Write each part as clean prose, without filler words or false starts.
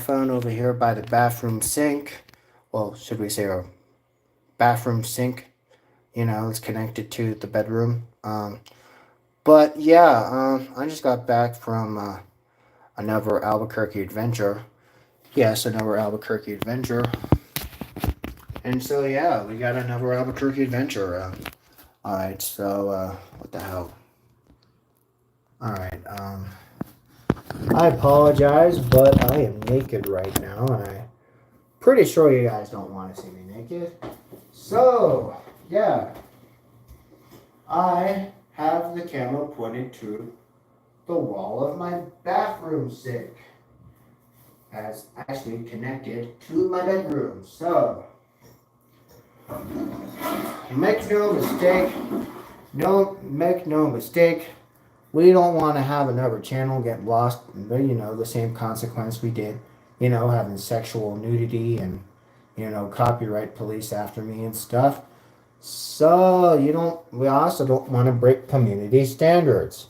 microphone over here by the bathroom sink. Well, should we say a bathroom sink? It's connected to the bedroom. But yeah, I just got back from another Albuquerque adventure. Yes, another Albuquerque adventure. And so yeah, we got another Albuquerque adventure. Alright, so what the hell? Alright, I apologize, but I am naked right now, and I'm pretty sure you guys don't want to see me naked. So, yeah, I have the camera pointed to the wall of my bathroom sink, as actually connected to my bedroom. So, make no mistake, make no mistake, we don't want to have another channel get lost, the same consequence we did, having sexual nudity and, copyright police after me and stuff. So, we also don't want to break community standards.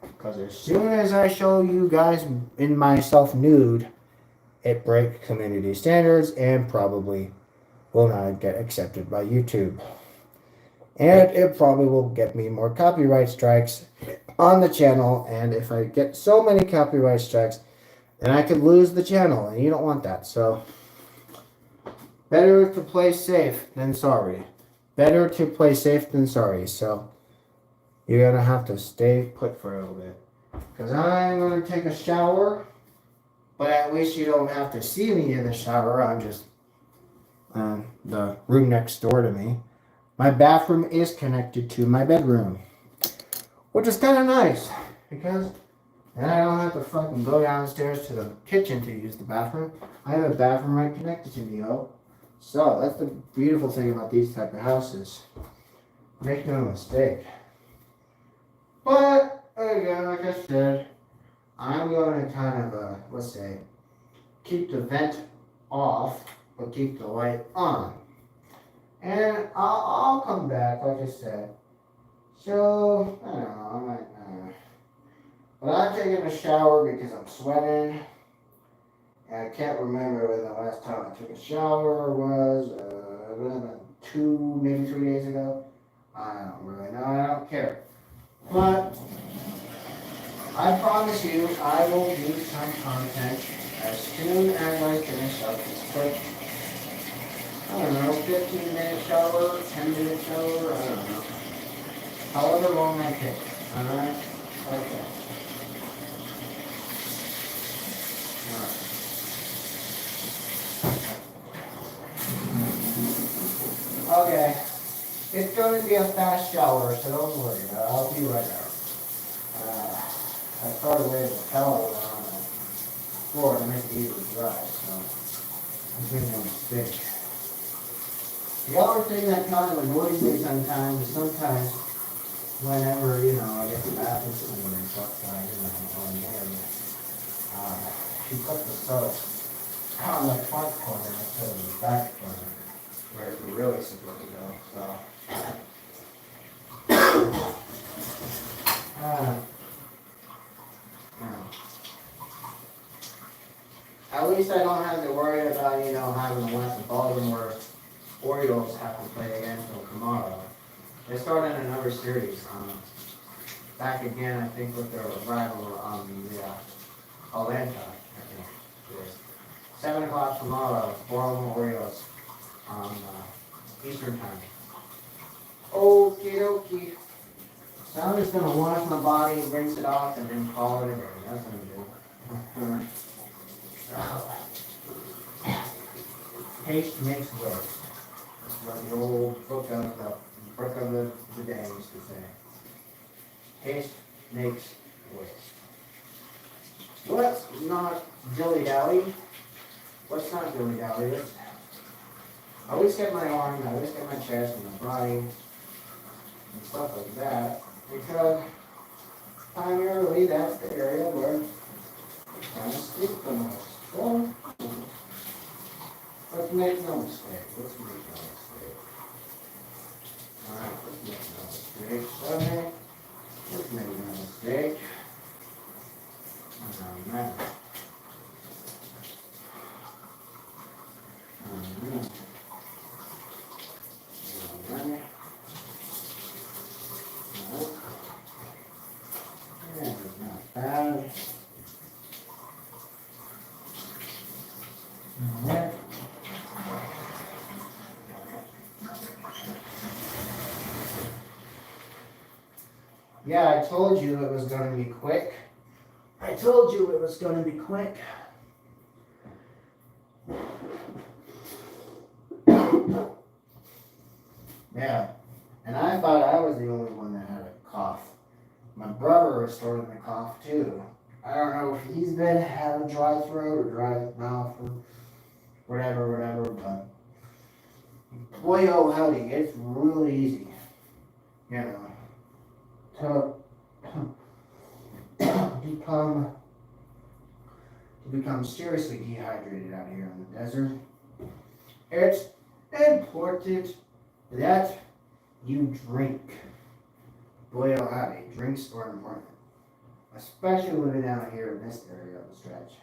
Because as soon as I show you guys in myself nude, it breaks community standards and probably will not get accepted by YouTube. And it probably will get me more copyright strikes on the channel. And if I get so many copyright strikes, then I could lose the channel. And you don't want that. So, better to play safe than sorry. Better to play safe than sorry. So, you're going to have to stay put for a little bit. Because I'm going to take a shower. But at least you don't have to see me in the shower. I'm just the room next door to me. My bathroom is connected to my bedroom. Which is kind of nice. Because then I don't have to fucking go downstairs to the kitchen to use the bathroom. I have a bathroom right connected to me, yo. So, that's the beautiful thing about these type of houses. Make no mistake. But, again, like I said, I'm going to kind of, let's say, keep the vent off, but keep the light on. And I'll come back, like I said. So, I don't know, I might, but I'm taking a shower because I'm sweating. And I can't remember when the last time I took a shower was, 2, maybe 3 days ago. I don't really know, I don't care. But, I promise you, I will do some content as soon as I finish up this quick, I don't know, 15-minute shower, 10-minute shower, I don't know. However long I take, alright? Okay. Alright. Okay. It's going to be a fast shower, so don't worry. I'll be right out. I started laying the towel on the floor to make it easier to dry, so I'm making no mistake. The other thing that kind of annoys me sometimes is whenever, I get the bathroom clean and stuff, on there, she put the soap on the front corner instead of the back corner, where it's really supposed to go, so. At least I don't have to worry about, having to watch the Baltimore Orioles have to play again until tomorrow. They started another series. Back again, I think, with their rival on the Atlanta, I think it is. 7 o'clock tomorrow, Baltimore Orioles on Eastern time. Okie dokie. So I'm just going to wash my body, rinse it off, and then call it a day. That's what I'm going to do. Haste makes waste. That's what the old book of the day used to say. Haste makes waste. Let's not dilly-dally. Let's not dilly-dally. Let's always get my arm, I always get my chest and my body and stuff like that, because primarily that's the area where I'm trying to sleep the most. So, let's make no mistake. Alright, let's make no mistake. Okay. Let's make no mistake. Oh man. There. Yeah, I told you it was going to be quick. I told you it was going to be quick. Yeah, and I thought I was the only one that had a cough. My brother was starting to cough too. I don't know if he's been having dry throat or dry mouth or whatever, but boy oh howdy, it's really easy, you know, to become seriously dehydrated out here in the desert. It's important that you drink. Boy oh howdy, drinks are important. Especially living out here in this area of the stretch.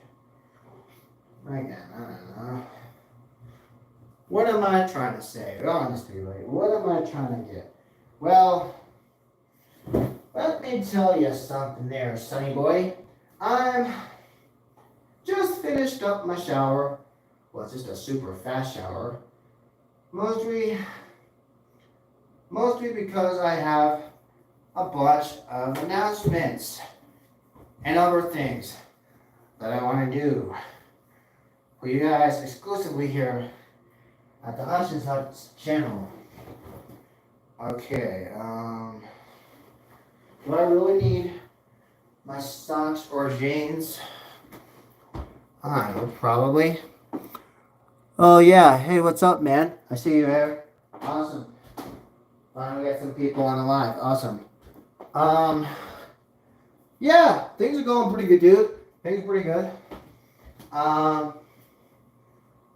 Again, I don't know. What am I trying to say? Honestly, like, what am I trying to get? Well, let me tell you something there, sonny boy. I'm just finished up my shower. Well, it's just a super fast shower. Mostly because I have a bunch of announcements and other things that I want to do for you guys exclusively here at the Hutchins Hut channel. Okay, do I really need my socks or jeans? I don't know, probably. Oh yeah, hey, what's up, man? I see you here. Awesome. Finally get some people on the live. Awesome. Yeah, things are going pretty good, dude. Things are pretty good.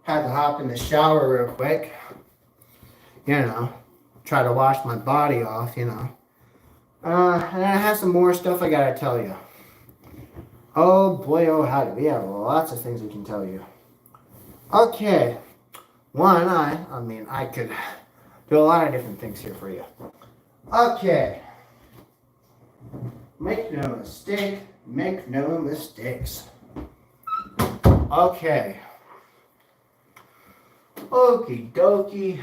Had to hop in the shower real quick. You know, try to wash my body off, you know. And I have some more stuff I gotta tell you. Oh boy, oh howdy. We have lots of things we can tell you. Okay. One, I could do a lot of different things here for you. Okay. Make no mistake, make no mistakes. Okay. Okie dokie.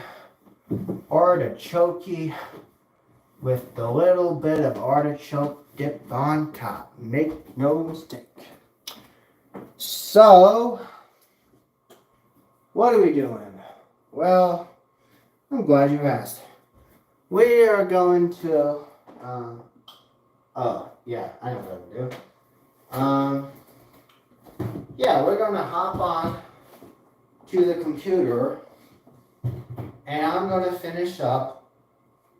Artichoke with the little bit of artichoke dip on top. Make no mistake. So, what are we doing? Well, I'm glad you asked. We are going to, oh, yeah, I know what I'm going to do. Yeah, we're going to hop on to the computer and I'm going to finish up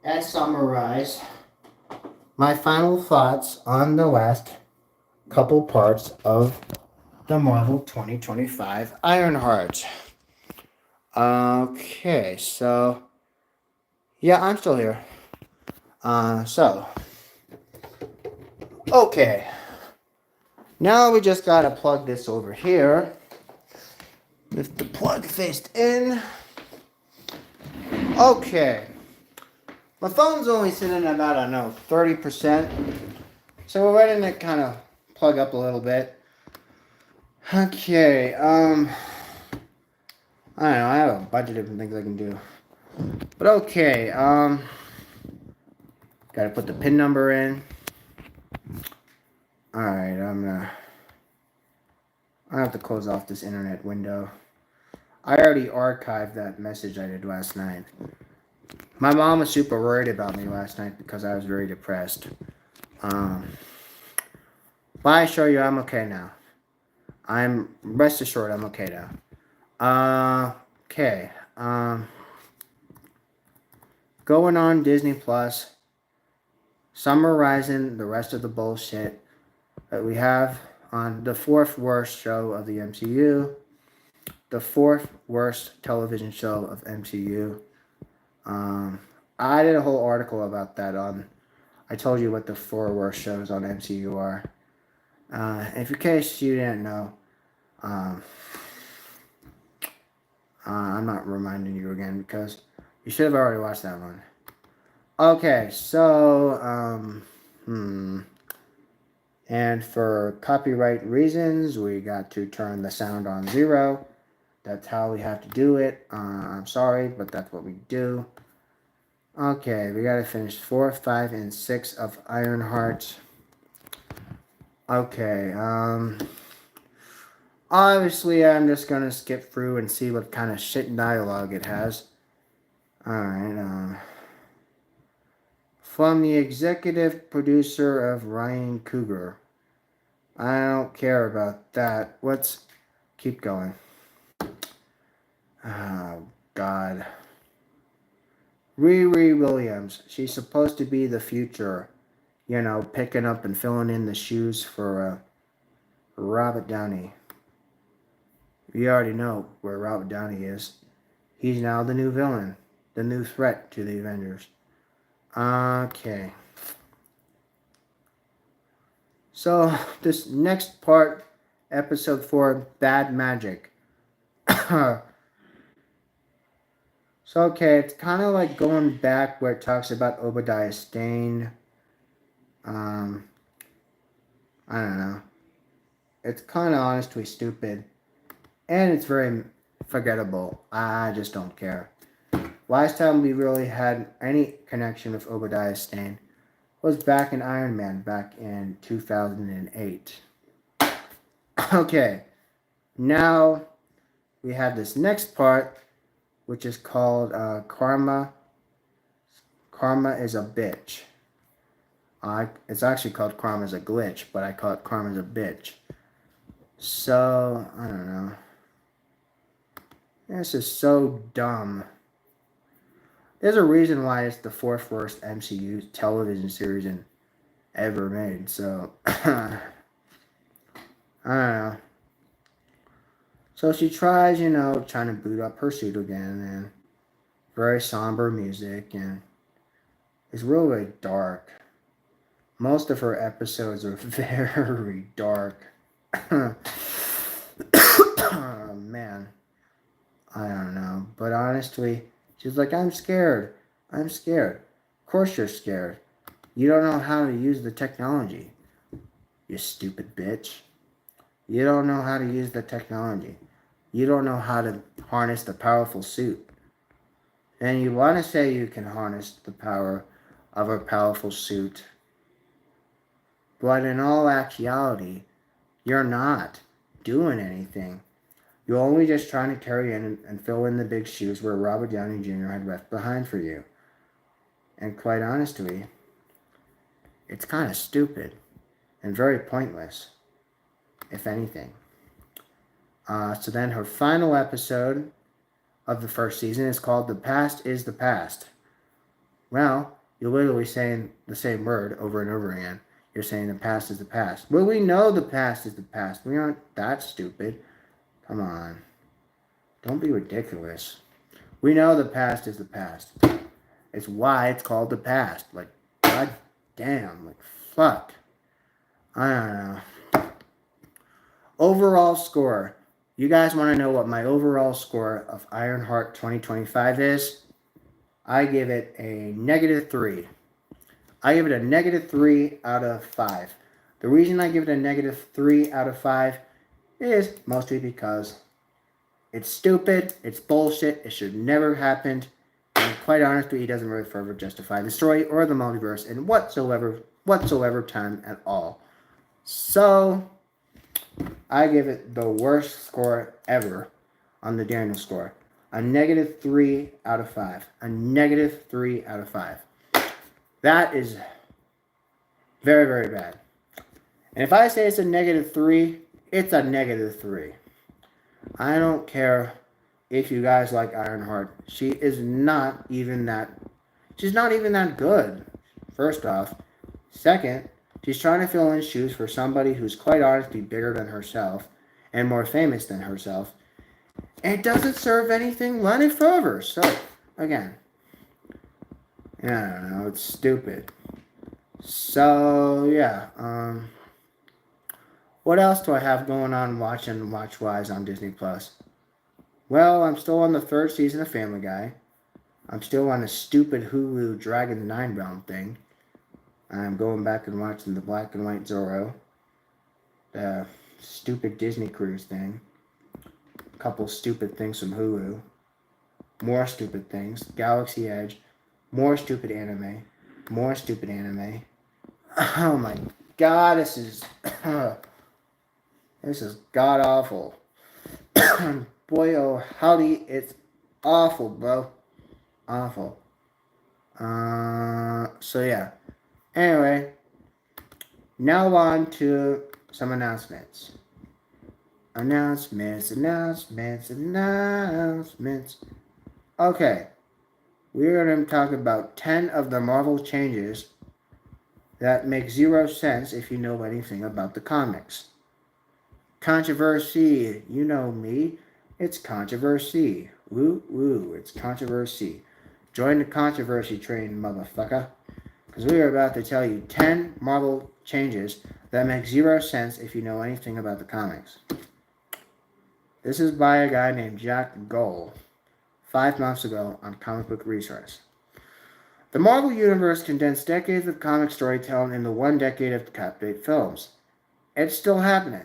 and summarize my final thoughts on the last couple parts of the Marvel 2025 Ironheart. Okay, so yeah, I'm still here. Okay. Now we just gotta plug this over here. With the plug faced in. Okay. My phone's only sitting at about, I don't know, 30%. So we're ready to kind of plug up a little bit. Okay, I don't know, I have a bunch of different things I can do. But okay, gotta put the PIN number in. Alright, I have to close off this internet window. I already archived that message I did last night. My mom was super worried about me last night because I was very depressed. But I assure you I'm okay now. Rest assured I'm okay now. Okay. Going on Disney Plus, summarizing the rest of the bullshit that we have on the fourth worst show of the MCU, the fourth worst television show of MCU. I did a whole article about that I told you what the 4 worst shows on MCU are. In case you didn't know, I'm not reminding you again because you should have already watched that one. Okay, so, and for copyright reasons, we got to turn the sound on 0. That's how we have to do it. I'm sorry, but that's what we do. Okay, we gotta finish 4, 5, and 6 of Ironheart. Okay, obviously I'm just gonna skip through and see what kind of shit dialogue it has. Alright, from the executive producer of Ryan Cougar. I don't care about that. Let's keep going. Oh, God. Riri Williams. She's supposed to be the future. You know, picking up and filling in the shoes for Robert Downey. We already know where Robert Downey is. He's now the new villain. The new threat to the Avengers. Okay. So, this next part, episode 4, Bad Magic. So, okay, it's kind of like going back where it talks about Obadiah Stane. I don't know. It's kind of honestly stupid. And it's very forgettable. I just don't care. Last time we really had any connection with Obadiah Stane was back in Iron Man, back in 2008. Okay, now we have this next part, which is called Karma. Karma is a bitch. It's actually called Karma's a glitch, but I call it Karma's a bitch. So, I don't know. This is so dumb. There's a reason why it's the 4th worst MCU television series ever made, so I don't know. So she tries, trying to boot up her suit again, and very somber music, and it's really dark. Most of her episodes are very dark. Oh, man. I don't know. But honestly, she's like, I'm scared. I'm scared. Of course you're scared. You don't know how to use the technology. You stupid bitch. You don't know how to use the technology. You don't know how to harness the powerful suit. And you want to say you can harness the power of a powerful suit. But in all actuality, you're not doing anything. You're only just trying to carry in and fill in the big shoes where Robert Downey Jr. had left behind for you. And quite honestly, it's kind of stupid and very pointless, if anything. So then her final episode of the first season is called The Past is the Past. Well, you're literally saying the same word over and over again. You're saying the past is the past. Well, we know the past is the past. We aren't that stupid. Come on. Don't be ridiculous. We know the past is the past. It's why it's called the past. Like, god damn. Like, fuck. I don't know. Overall score. You guys want to know what my overall score of Ironheart 2025 is? I give it a -3. I give it a -3 out of 5. The reason I give it a -3 out of 5 is mostly because it's stupid, it's bullshit, it should never happen, and quite honestly, it doesn't really further justify the story or the multiverse in whatsoever time at all. So, I give it the worst score ever on the Daniel score. A -3 out of 5. A -3 out of 5. That is very, very bad. And if I say it's a -3, it's a -3. I don't care if you guys like Ironheart. She's not even that good, first off. Second, she's trying to fill in shoes for somebody who's quite honestly bigger than herself and more famous than herself. And it doesn't serve anything any further. So, again, I don't know, it's stupid. So, yeah, what else do I have going on watch-wise on Disney Plus? Well, I'm still on the 3rd season of Family Guy. I'm still on the stupid Hulu Dragon 9 Realm thing. I'm going back and watching the Black and White Zorro. The stupid Disney Cruise thing. couple stupid things from Hulu. More stupid things. Galaxy Edge. More stupid anime. More stupid anime. Oh my god, this is god awful. Boy, oh howdy, it's awful, bro. Awful. So yeah. Anyway, now on to some announcements. Announcements. Okay. We're going to talk about 10 of the Marvel changes that make zero sense if you know anything about the comics. Controversy. You know me. It's controversy. Woo woo. It's controversy. Join the controversy train, motherfucker. Because we are about to tell you 10 Marvel changes that make zero sense if you know anything about the comics. This is by a guy named Jack Goll, 5 months ago on Comic Book Resource. The Marvel Universe condensed decades of comic storytelling into 1 decade of captivate films. It's still happening,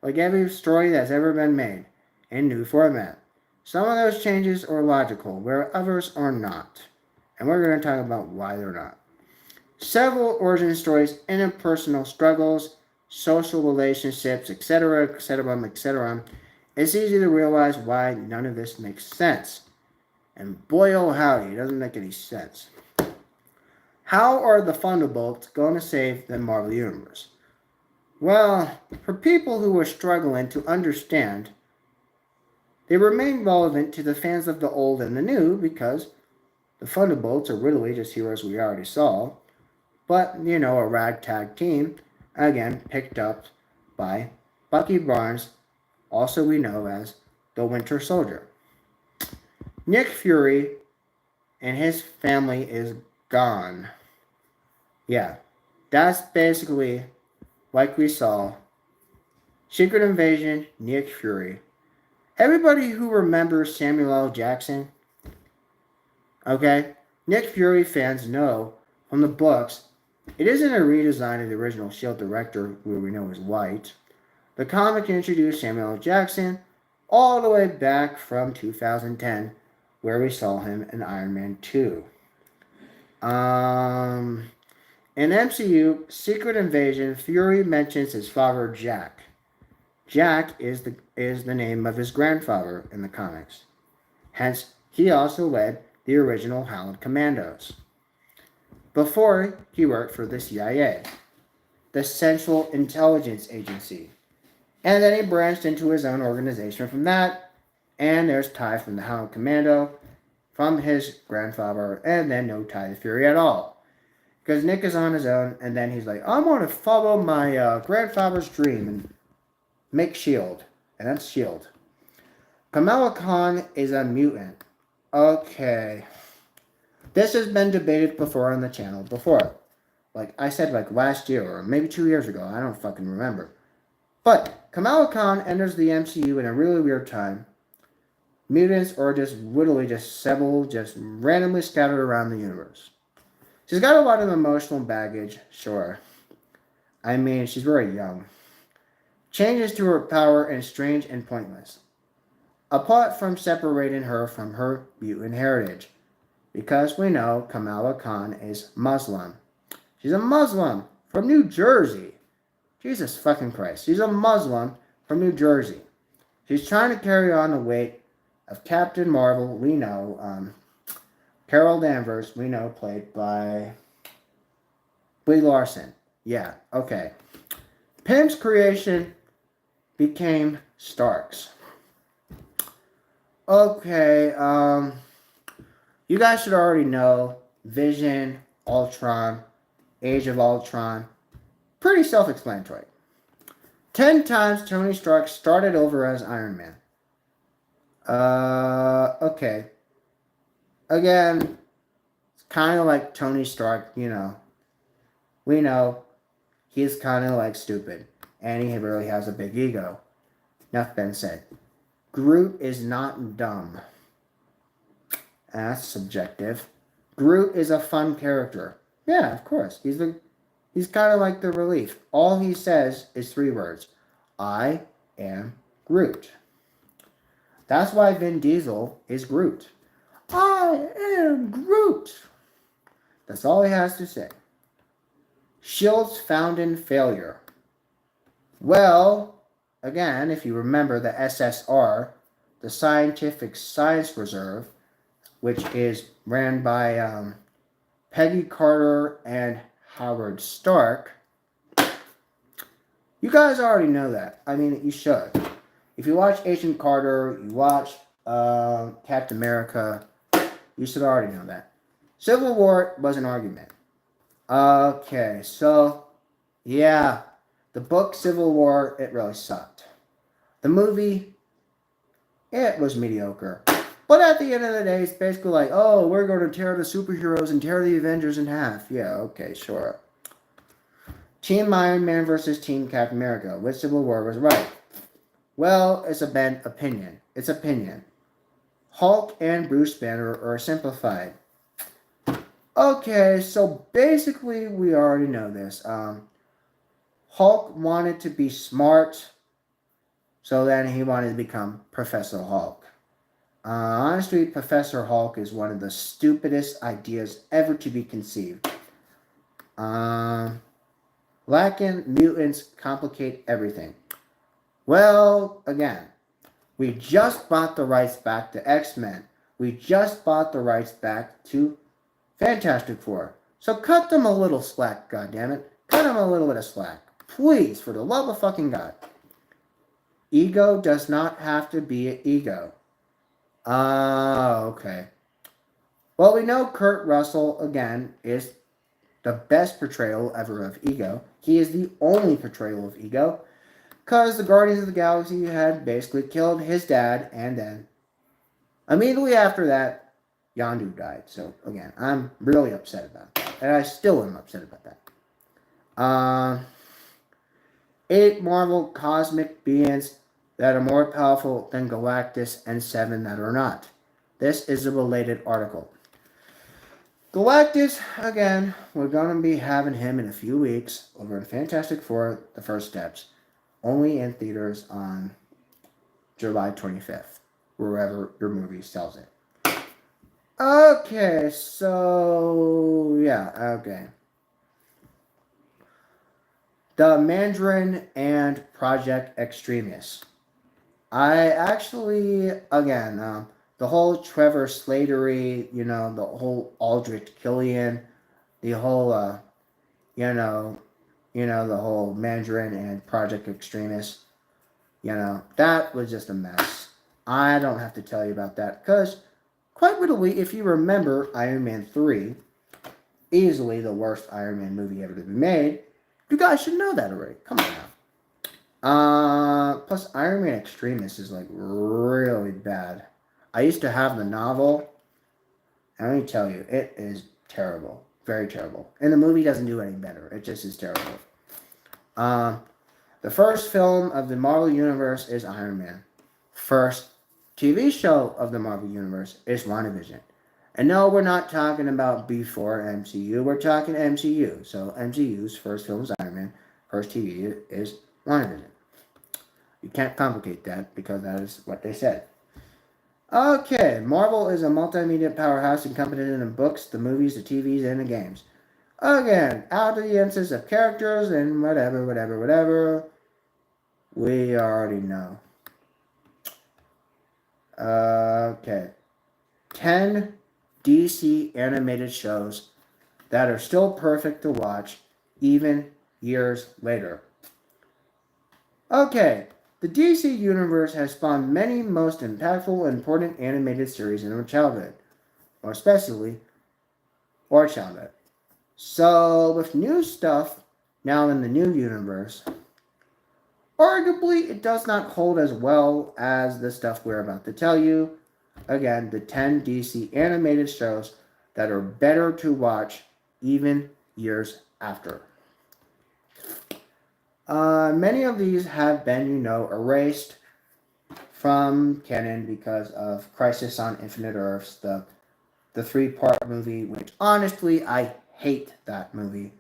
like every story that's ever been made, in new format. Some of those changes are logical, where others are not. And we're going to talk about why they're not. Several origin stories, interpersonal struggles, social relationships, etc., etc. It's easy to realize why none of this makes sense. And boy oh howdy, it doesn't make any sense. How are the Thunderbolts going to save the Marvel Universe? Well, for people who are struggling to understand, they remain relevant to the fans of the old and the new because the Thunderbolts are literally just heroes we already saw, but, a ragtag team, again, picked up by Bucky Barnes, also we know as the Winter Soldier. Nick Fury and his family is gone. Yeah, that's basically, like we saw, Secret Invasion, Nick Fury. Everybody who remembers Samuel L. Jackson, okay, Nick Fury fans know from the books, it isn't a redesign of the original S.H.I.E.L.D. director, who we know is white. The comic introduced Samuel L. Jackson all the way back from 2010, where we saw him in Iron Man 2. In MCU, Secret Invasion, Fury mentions his father, Jack. Jack is the name of his grandfather in the comics. Hence, he also led the original Howland Commandos. Before, he worked for the CIA, the Central Intelligence Agency. And then he branched into his own organization from that. And there's ties from the Howland Commando, from his grandfather, and then no tie to Fury at all. Because Nick is on his own, and then he's like, I'm going to follow my grandfather's dream and make S.H.I.E.L.D. And that's S.H.I.E.L.D. Kamala Khan is a mutant. Okay. This has been debated before on the channel before. Like I said, last year, or maybe 2 years ago. I don't fucking remember. But Kamala Khan enters the MCU in a really weird time. Mutants are just literally just several, just randomly scattered around the universe. She's got a lot of emotional baggage, sure. I mean, she's very young. Changes to her power are strange and pointless. Apart from separating her from her mutant heritage. Because we know Kamala Khan is Muslim. She's a Muslim from New Jersey. Jesus fucking Christ. She's a Muslim from New Jersey. She's trying to carry on the weight of Captain Marvel, we know, Carol Danvers, we know, played by Brie Larson. Yeah, okay. Pym's creation became Stark's. Okay, you guys should already know Vision, Ultron, Age of Ultron. Pretty self-explanatory. 10 times Tony Stark started over as Iron Man. Okay. Again, it's kind of like Tony Stark, We know he's kind of stupid. And he really has a big ego. Enough been said. Groot is not dumb. That's subjective. Groot is a fun character. Yeah, of course. He's kind of like the relief. All he says is 3 words. I am Groot. That's why Vin Diesel is Groot. I am Groot. That's all he has to say. Shield's found in failure. Well, again, if you remember the SSR, the Scientific Science Reserve, which is ran by Peggy Carter and Howard Stark, you guys already know that. I mean, you should. If you watch Agent Carter, you watch Captain America, you should already know that. Civil War was an argument. Okay, so, yeah, the book Civil War, it really sucked. The movie, it was mediocre. But at the end of the day, it's basically like, oh, we're going to tear the superheroes and tear the Avengers in half. Yeah, okay, sure. Team Iron Man versus Team Captain America. Which Civil War was right? Well, it's a bent opinion. It's opinion. Hulk and Bruce Banner are simplified. Okay, so basically we already know this. Hulk wanted to be smart, so then he wanted to become Professor Hulk. Honestly, Professor Hulk is one of the stupidest ideas ever to be conceived. Lacking mutants complicate everything. Well, again, we just bought the rights back to X-Men. We just bought the rights back to Fantastic Four. So cut them a little slack, goddammit. Cut them a little bit of slack. Please, for the love of fucking God. Ego does not have to be an ego. Okay. Well, we know Kurt Russell, again, is the best portrayal ever of ego. He is the only portrayal of ego. Because the Guardians of the Galaxy had basically killed his dad, and then immediately after that, Yondu died. So, again, I'm really upset about that. And I still am upset about that. 8 Marvel cosmic beings that are more powerful than Galactus, and 7 that are not. This is a related article. Galactus, again, we're going to be having him in a few weeks over in Fantastic Four, The First Steps. Only in theaters on July 25th, wherever your movie sells it. Okay, so, yeah, okay. The Mandarin and Project Extremis. I actually, again, the whole Trevor Slatery, the whole Aldrich Killian, the whole, the whole Mandarin and Project Extremis, that was just a mess. I don't have to tell you about that, because, quite literally, if you remember Iron Man 3, easily the worst Iron Man movie ever to be made, you guys should know that already. Come on now. Plus Iron Man Extremis is, like, really bad. I used to have the novel, and let me tell you, it is terrible. Very terrible. And the movie doesn't do any better. It just is terrible. The first film of the Marvel Universe is Iron Man. First TV show of the Marvel Universe is WandaVision. And no, we're not talking about before MCU. We're talking MCU. So MCU's first film is Iron Man. First TV is WandaVision. You can't complicate that because that is what they said. Okay, Marvel is a multimedia powerhouse encompassing in books, the movies, the TVs, and the games. Again, audiences of characters and whatever. We already know. Okay. 10 DC animated shows that are still perfect to watch, even years later. Okay. The DC Universe has spawned many most impactful and important animated series in our childhood. Or especially our childhood. So, with new stuff now in the new universe, arguably it does not hold as well as the stuff we're about to tell you. Again, the 10 DC animated shows that are better to watch even years after. Many of these have been, erased from canon because of Crisis on Infinite Earths, the 3-part movie, which honestly, I hate that movie.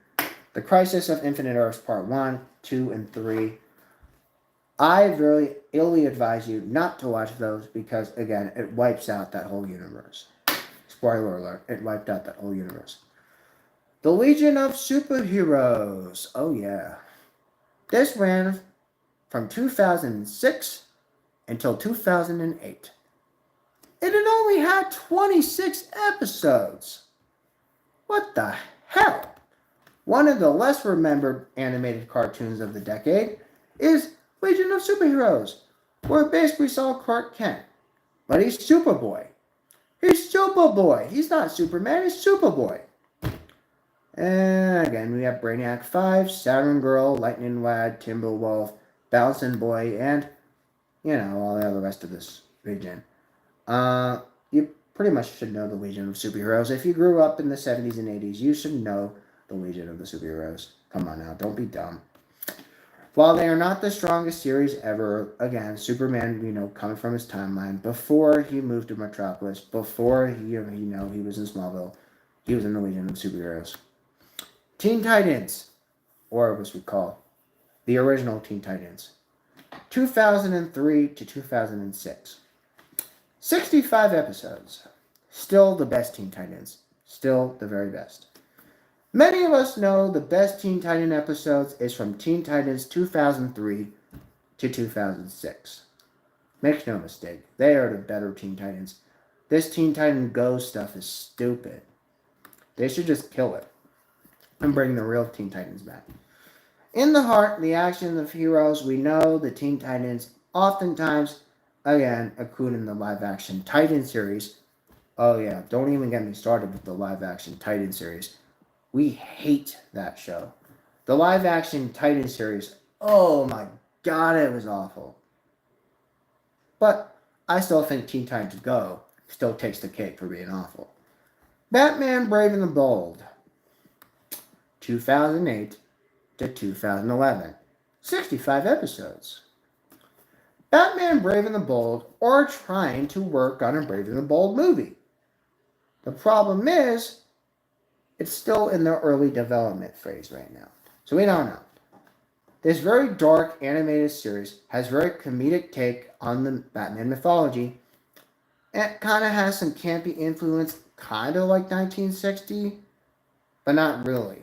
The Crisis of Infinite Earths Part 1, 2, and 3. I very illy advise you not to watch those because, again, it wipes out that whole universe. Spoiler alert, it wiped out that whole universe. The Legion of Superheroes. Oh, yeah. This ran from 2006 until 2008. It had only had 26 episodes. What the hell? One of the less remembered animated cartoons of the decade is Legion of Superheroes, where it basically saw Clark Kent. But he's Superboy. He's Superboy. He's not Superman, he's Superboy. And again, we have Brainiac 5, Saturn Girl, Lightning Lad, Timberwolf, Bouncing Boy, and, all the other rest of this region. You pretty much should know the Legion of Superheroes. If you grew up in the 70s and 80s, you should know the Legion of the Superheroes. Come on now, don't be dumb. While they are not the strongest series ever, again, Superman, coming from his timeline, before he moved to Metropolis, before he was in Smallville, he was in the Legion of Superheroes. Teen Titans, or as we call the original Teen Titans, 2003 to 2006. 65 episodes. Still the best Teen Titans. Still the very best. Many of us know the best Teen Titan episodes is from Teen Titans 2003 to 2006. Make no mistake, they are the better Teen Titans. This Teen Titan Go stuff is stupid. They should just kill it and bring the real Teen Titans back. In the heart, the action of heroes, we know the Teen Titans oftentimes, again, included in the live-action Titan series. Oh yeah, don't even get me started with the live-action Titan series. We hate that show. The live-action Titan series, oh my god, it was awful. But I still think Teen Titans Go still takes the cake for being awful. Batman Brave and the Bold, 2008 to 2011. 65 episodes. Batman Brave and the Bold are trying to work on a Brave and the Bold movie. The problem is, it's still in the early development phase right now. So we don't know. This very dark animated series has very comedic take on the Batman mythology. It kind of has some campy influence, kind of like 1960, but not really.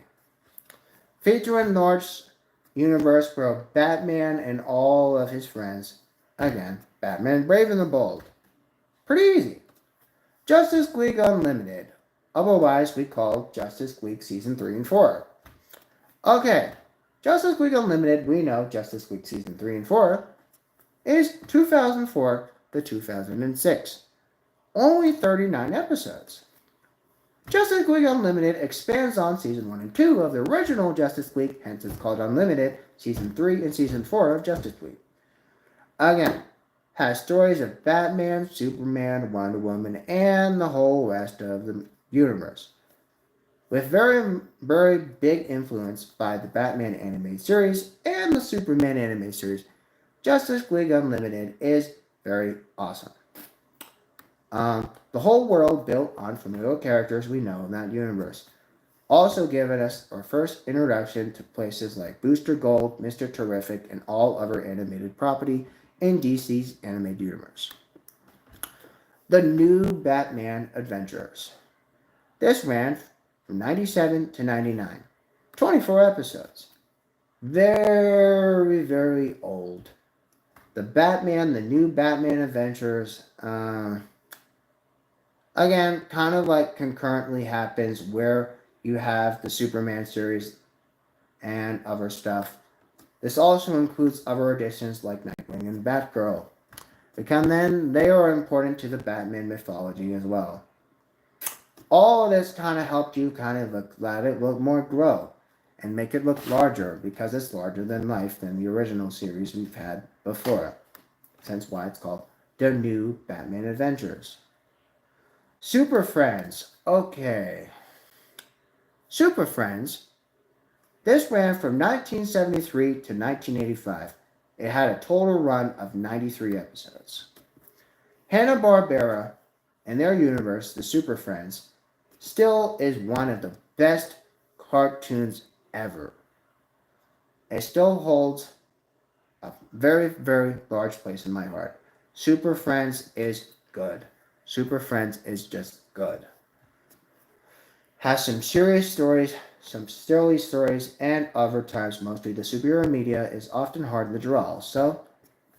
Featuring large universe where Batman and all of his friends, again, Batman Brave and the Bold. Pretty easy. Justice League Unlimited. Otherwise, we call Justice League Season 3 and 4. Okay, Justice League Unlimited, we know Justice League Season 3 and 4 is 2004 to 2006. Only 39 episodes. Justice League Unlimited expands on Season 1 and 2 of the original Justice League, hence it's called Unlimited, Season 3 and Season 4 of Justice League. Again, has stories of Batman, Superman, Wonder Woman, and the whole rest of the universe. With very, very big influence by the Batman animated series and the Superman animated series, Justice League Unlimited is very awesome. The whole world built on familiar characters we know in that universe. Also giving us our first introduction to places like Booster Gold, Mr. Terrific, and all other animated property in DC's animated universe. The New Batman Adventures. This ran from 97 to 99. 24 episodes. Very, very old. The New Batman Adventures, again, kind of like concurrently happens where you have the Superman series and other stuff. This also includes other additions like Nightwing and Batgirl. Because then they are important to the Batman mythology as well. All of this kind of helped you let it look more grow and make it look larger because it's larger than life than the original series we've had before. Hence why it's called The New Batman Adventures. Super Friends. Okay. Super Friends. This ran from 1973 to 1985. It had a total run of 93 episodes. Hanna-Barbera and their universe, the Super Friends, still is one of the best cartoons ever. It still holds a very, very large place in my heart. Super Friends is good. Super Friends is just good. Has some serious stories, some silly stories, and other times, mostly the superhero media is often hard to draw. So,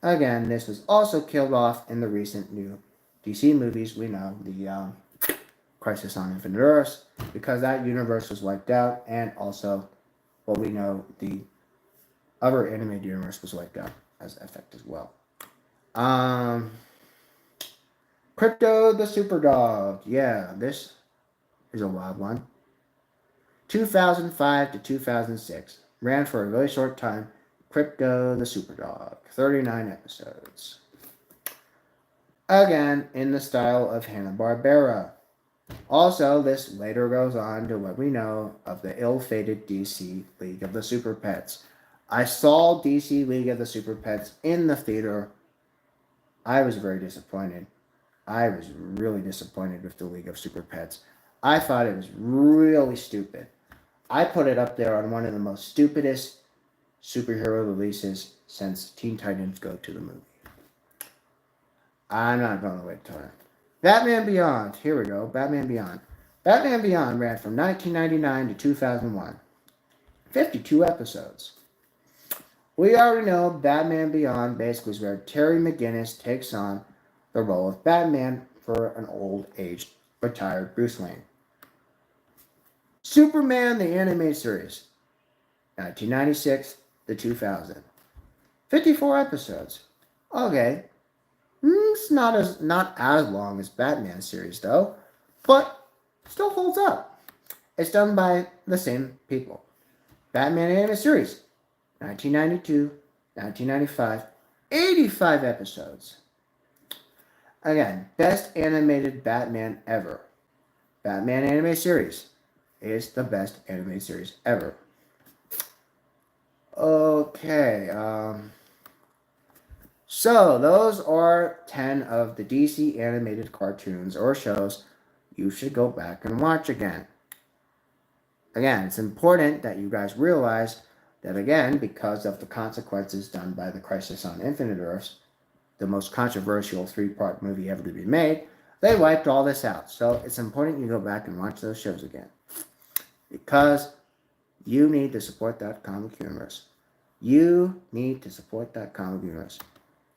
again, this was also killed off in the recent new DC movies. We know the Crisis on Infinite Earths, because that universe was wiped out, and also, well, we know the other animated universe was wiped out as effect as well. Um, Crypto the Superdog. Yeah, this is a wild one. 2005 to 2006. Ran for a really short time. Crypto the Superdog. 39 episodes. Again, in the style of Hanna-Barbera. Also, this later goes on to what we know of the ill-fated DC League of the Super Pets. I saw DC League of the Super Pets in the theater. I was very disappointed. I was really disappointed with the League of Super Pets. I thought it was really stupid. I put it up there on one of the most stupidest superhero releases since Teen Titans Go to the Movie. I'm not going to wait till it. Batman Beyond. Here we go. Batman Beyond. Batman Beyond ran from 1999 to 2001. 52 episodes. We already know Batman Beyond basically is where Terry McGinnis takes on the role of Batman for an old-aged, retired Bruce Wayne. Superman, the animated series. 1996 to 2000. 54 episodes. Okay. It's not as long as Batman series though, but still holds up. It's done by the same people. Batman animated series, 1992, 1995, 85 episodes. Again, best animated Batman ever. Batman animated series is the best animated series ever. Okay, so those are 10 of the DC animated cartoons or shows you should go back and watch again. Again, it's important that you guys realize that, again, because of the consequences done by the Crisis on Infinite Earths, the most controversial 3-part movie ever to be made, they wiped all this out. So it's important you go back and watch those shows again. Because you need to support that comic universe. You need to support that comic universe.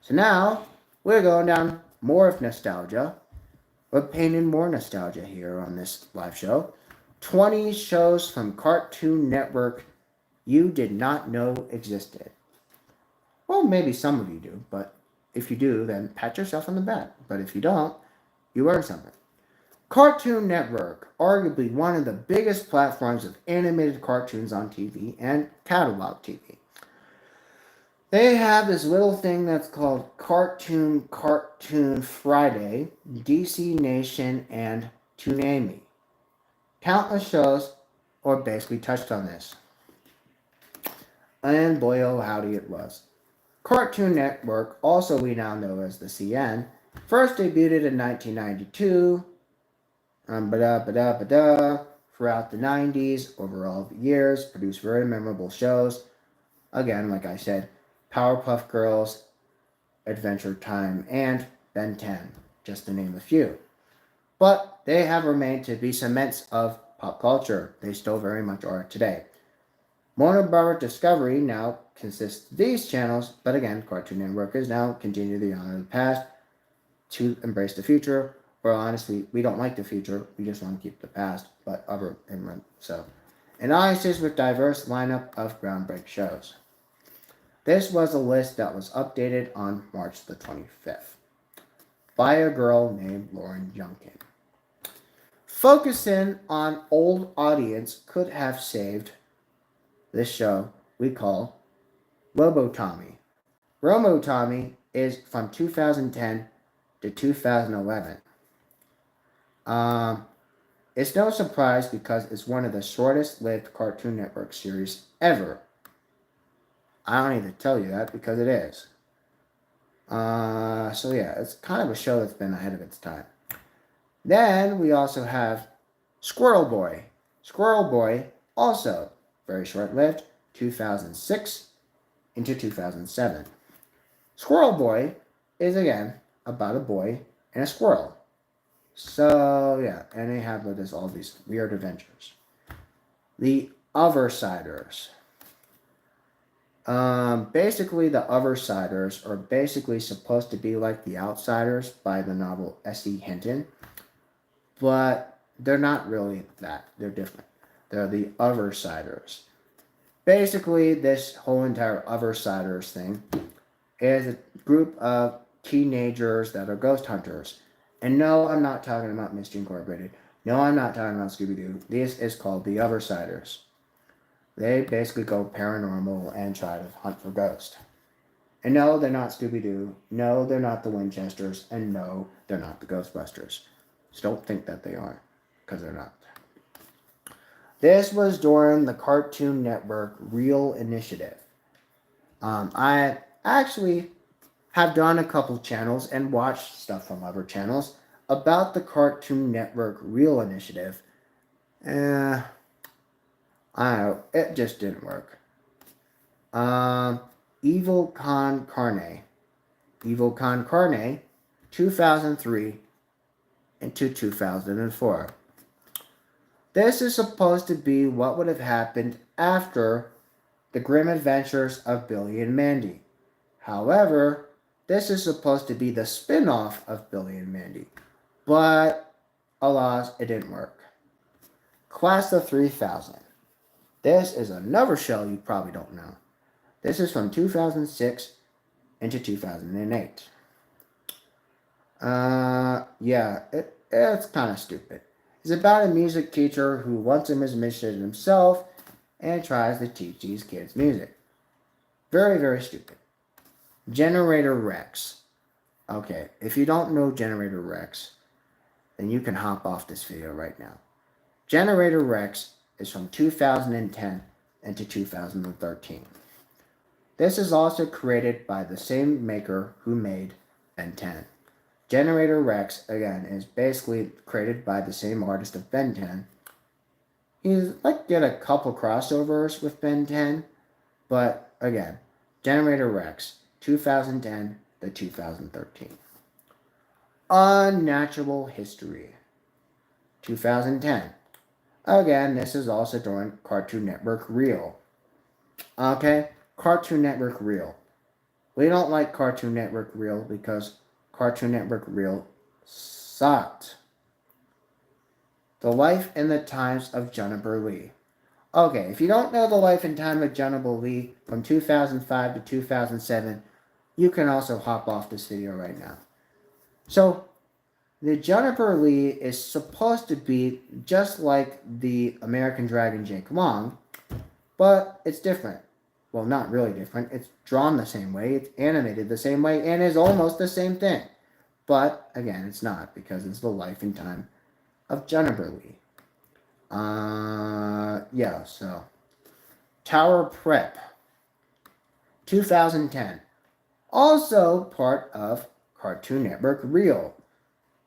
So now, we're going down more of nostalgia. We're painting more nostalgia here on this live show. 20 shows from Cartoon Network you did not know existed. Well, maybe some of you do, but if you do, then pat yourself on the back. But if you don't, you learned something. Cartoon Network, arguably one of the biggest platforms of animated cartoons on TV and catalog TV. They have this little thing that's called Cartoon Friday, DC Nation, and Toonami. Countless shows or basically touched on this. And boy, oh howdy it was. Cartoon Network, also we now know as the CN, first debuted in 1992, throughout the 90s, over all the years, produced very memorable shows. Again, like I said, Powerpuff Girls, Adventure Time, and Ben 10, just to name a few. But they have remained to be cements of pop culture. They still very much are today. Warner Bros. Discovery now consists of these channels, but again, Cartoon Network is now continue the honor of the past to embrace the future. Or honestly, we don't like the future. We just want to keep the past, but other and so. And audiences with diverse lineup of groundbreaking shows. This was a list that was updated on March the 25th by a girl named Lauren Junkin. Focusing on old audience could have saved this show we call Robo-Tommy. Robo-Tommy is from 2010 to 2011. It's no surprise because it's one of the shortest lived Cartoon Network series ever. I don't need to tell you that because it is. So yeah, it's kind of a show that's been ahead of its time. Then we also have Squirrel Boy. Squirrel Boy, also very short-lived, 2006 into 2007. Squirrel Boy is again about a boy and a squirrel. So yeah, and they have this all these weird adventures. The Oversiders. Basically, the Oversiders are basically supposed to be like the Outsiders by the novel S.E. Hinton, but they're not really that. They're different. They're the Oversiders. Basically, this whole entire Oversiders thing is a group of teenagers that are ghost hunters. And no, I'm not talking about Mystery Incorporated. No, I'm not talking about Scooby-Doo. This is called the Oversiders. They basically go paranormal and try to hunt for ghosts. And no, they're not Scooby-Doo. No, they're not the Winchesters. And no, they're not the Ghostbusters. So don't think that they are, because they're not. This was during the Cartoon Network Real Initiative. I actually have done a couple channels and watched stuff from other channels about the Cartoon Network Real Initiative. I don't know, it just didn't work. Evil Con Carne. Evil Con Carne, 2003 into 2004. This is supposed to be what would have happened after the Grim Adventures of Billy and Mandy. However, this is supposed to be the spin-off of Billy and Mandy. But, alas, it didn't work. Class of 3000. This is another show you probably don't know. This is from 2006 into 2008. It's kind of stupid. It's about a music teacher who wants a musician himself and tries to teach these kids music. Very, very stupid. Generator Rex. Okay, if you don't know Generator Rex, then you can hop off this video right now. Generator Rex is from 2010 into 2013. This is also created by the same maker who made Ben 10. Generator Rex, again, is basically created by the same artist of Ben 10. He's did a couple crossovers with Ben 10, but again, Generator Rex, 2010 to 2013. Unnatural History, 2010. Again, this is also during Cartoon Network Real. Okay, Cartoon Network Real. We don't like Cartoon Network Real because Cartoon Network Real sucked. The Life and the Times of Jennifer Lee. Okay, if you don't know the life and time of Jennifer Lee from 2005 to 2007, you can also hop off this video right now. So, the Jennifer Lee is supposed to be just like the American Dragon Jake Long, but it's different. Well, not really different. It's drawn the same way, it's animated the same way, and is almost the same thing. But, again, it's not, because it's the life and time of Jennifer Lee. So. Tower Prep, 2010. Also part of Cartoon Network Real.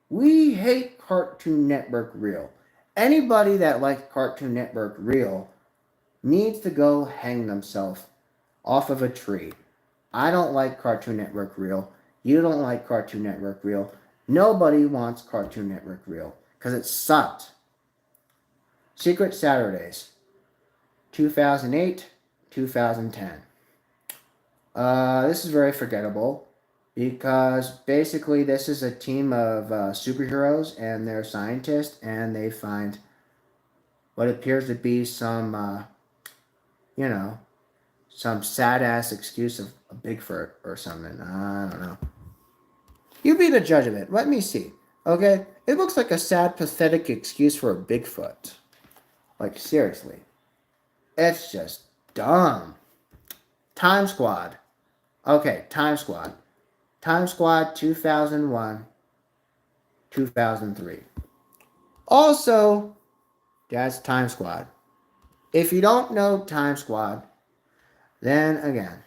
We hate Cartoon Network Real. Anybody that likes Cartoon Network Real needs to go hang themselves off of a tree. I don't like Cartoon Network Real. You don't like Cartoon Network Real. Nobody wants Cartoon Network Real because it sucked. Secret Saturdays, 2008, 2010. This is very forgettable because basically this is a team of superheroes and they're scientists and they find what appears to be some, some sad-ass excuse of a Bigfoot or something. I don't know. You be the judge of it. Let me see. Okay? It looks like a sad, pathetic excuse for a Bigfoot. Like, seriously. It's just dumb. Time Squad. Okay, Time Squad. Time Squad 2001, 2003. Also, that's Time Squad. If you don't know Time Squad, then again,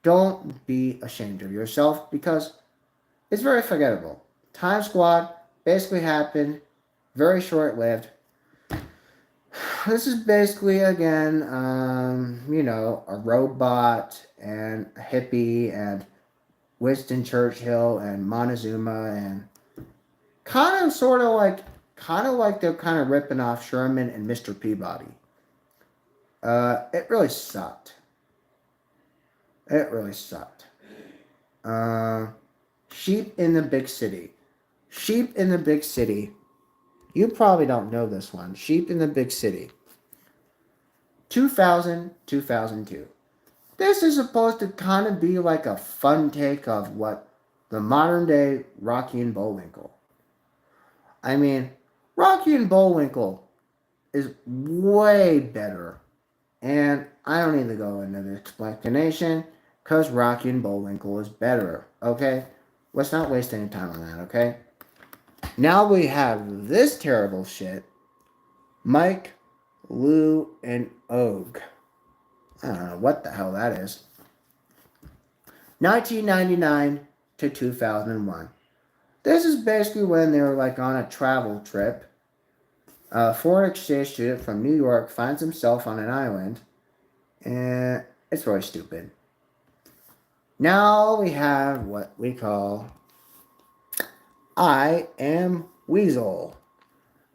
don't be ashamed of yourself because it's very forgettable. Time Squad basically happened, very short-lived. This is basically, again, a robot and hippie and Winston Churchill and Montezuma and kind of like they're kind of ripping off Sherman and Mr. Peabody. It really sucked. It really sucked. Sheep in the Big City. Sheep in the Big City. You probably don't know this one. Sheep in the Big City. 2000, 2002. This is supposed to kind of be like a fun take of what the modern day Rocky and Bullwinkle. I mean, Rocky and Bullwinkle is way better. And I don't need to go into the explanation because Rocky and Bullwinkle is better. Okay? Let's not waste any time on that, okay? Now we have this terrible shit. Mike, Lou, and Og. I don't know what the hell that is. 1999 to 2001. This is basically when they were like on a travel trip. A foreign exchange student from New York finds himself on an island. And it's really stupid. Now we have what we call I Am Weasel.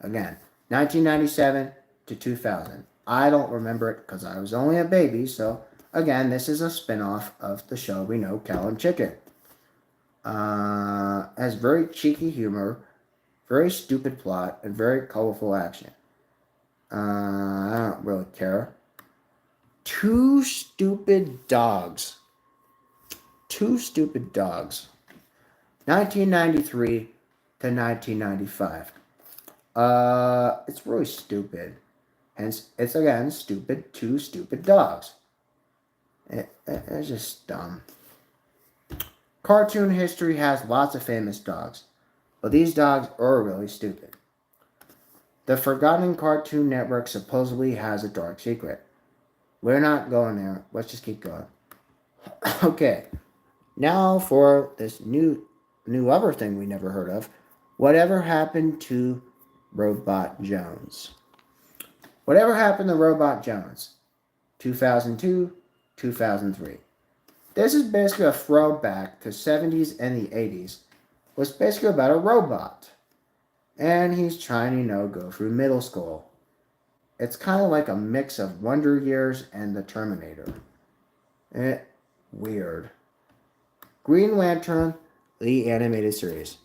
Again, 1997 to 2000. I don't remember it because I was only a baby, so again, this is a spin-off of the show we know, Cow and Chicken. Has very cheeky humor, very stupid plot, and very colorful action. I don't really care. Two Stupid Dogs. 1993 to 1995. It's really stupid. Hence, it's again stupid. Two Stupid Dogs. It's just dumb. Cartoon history has lots of famous dogs, but these dogs are really stupid. The Forgotten Cartoon Network supposedly has a dark secret. We're not going there. Let's just keep going. Okay. Now for this new other thing we never heard of. Whatever happened to Robot Jones? Whatever happened to Robot Jones? 2002, 2003. This is basically a throwback to 70s and the 80s. It's basically about a robot. And he's trying to, go through middle school. It's kind of like a mix of Wonder Years and The Terminator. Weird. Green Lantern, the animated series.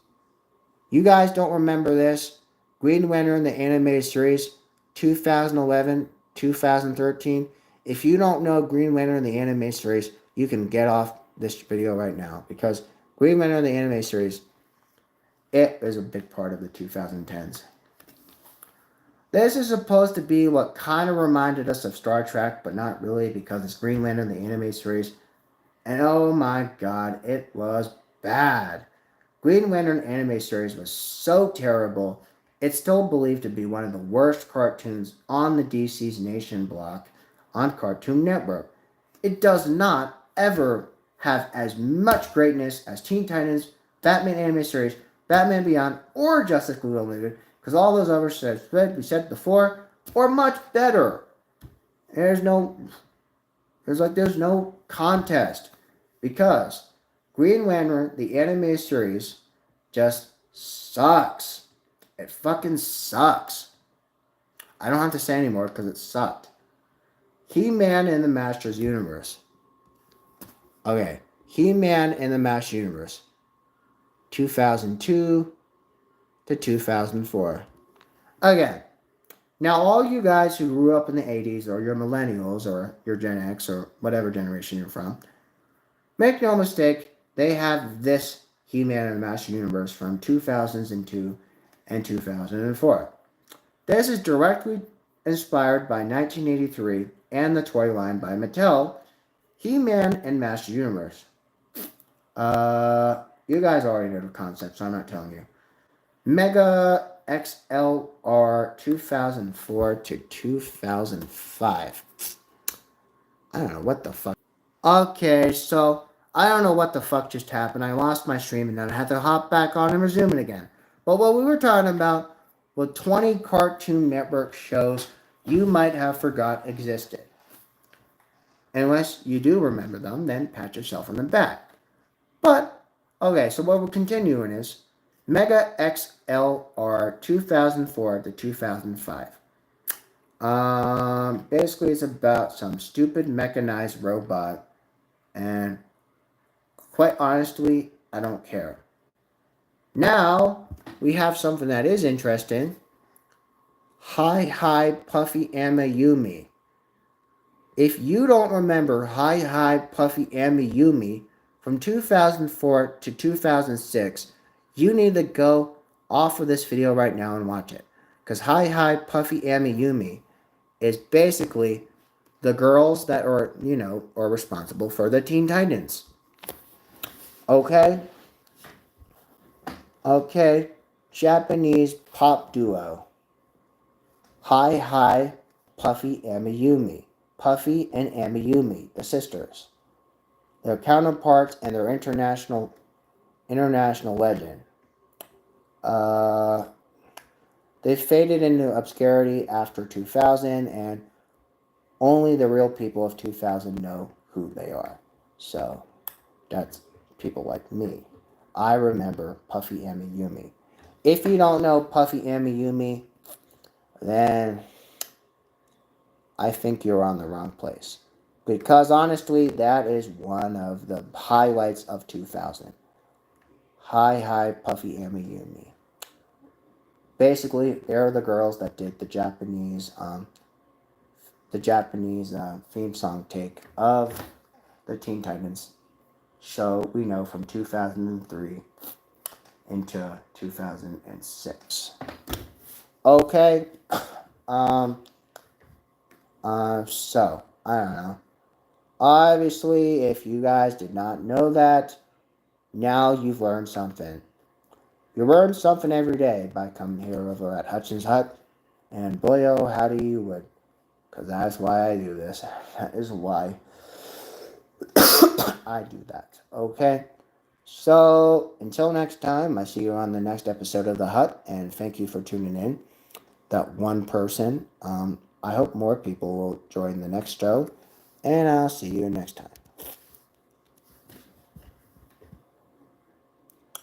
You guys don't remember this? Green Lantern, the animated series, 2011, 2013. If you don't know Green Lantern, the animated series, you can get off this video right now. Because Green Lantern, the animated series, it is a big part of the 2010s. This is supposed to be what kind of reminded us of Star Trek, but not really because it's Green Lantern, the animated series. And oh my god, it was bad. Green Lantern animated series was so terrible, it's still believed to be one of the worst cartoons on the DC's Nation block on Cartoon Network. It does not ever have as much greatness as Teen Titans, Batman animated series, Batman Beyond, or Justice League Unlimited, because all those others we said before are much better. There's no contest because Green Lantern, the animated series, just sucks. It fucking sucks. I don't have to say anymore because it sucked. He-Man in the Masters Universe. Okay, He-Man in the Masters Universe. 2002 to 2004. Again, now all you guys who grew up in the 80s, or your millennials, or your Gen X, or whatever generation you're from, make no mistake, they have this He-Man in the Master Universe from 2002 and 2004. This is directly inspired by 1983 and the toy line by Mattel, He-Man and Master Universe. You guys already know the concept, so I'm not telling you. Mega XLR 2004 to 2005. I don't know what the fuck. Okay, so I don't know what the fuck just happened. I lost my stream and then I had to hop back on and resume it again. But what we were talking about were 20 Cartoon Network shows you might have forgot existed. Unless you do remember them, then pat yourself on the back. But, okay, so what we're continuing is Mega XLR 2004 to 2005. Basically, it's about some stupid mechanized robot, and quite honestly, I don't care. Now, we have something that is interesting. Hi Puffy Amayumi. If you don't remember Hi Puffy Amayumi from 2004 to 2006, you need to go off of this video right now and watch it. Because Hi Puffy Amayumi is basically the girls that are responsible for the Teen Titans. Okay? Okay. Japanese pop duo. Hi Puffy Amayumi. Puffy and Amayumi, the sisters. Their counterparts and their international legend. They faded into obscurity after 2000, and only the real people of 2000 know who they are. So, that's people like me. I remember Puffy Amayumi. If you don't know Puffy Amayumi, then I think you're on the wrong place. Because honestly, that is one of the highlights of 2000. Hi Puffy Amayumi. Basically, they're the girls that did the Japanese theme song take of the Teen Titans show we know from 2003 into 2006. Okay. So, I don't know. Obviously, if you guys did not know that, now you've learned something. You learn something every day by coming here over at Hutchins Hut. And boy, oh, howdy you would. Because that's why I do this. That is why I do that. Okay? So, until next time, I see you on the next episode of The Hut. And thank you for tuning in. That one person. I hope more people will join the next show. And I'll see you next time.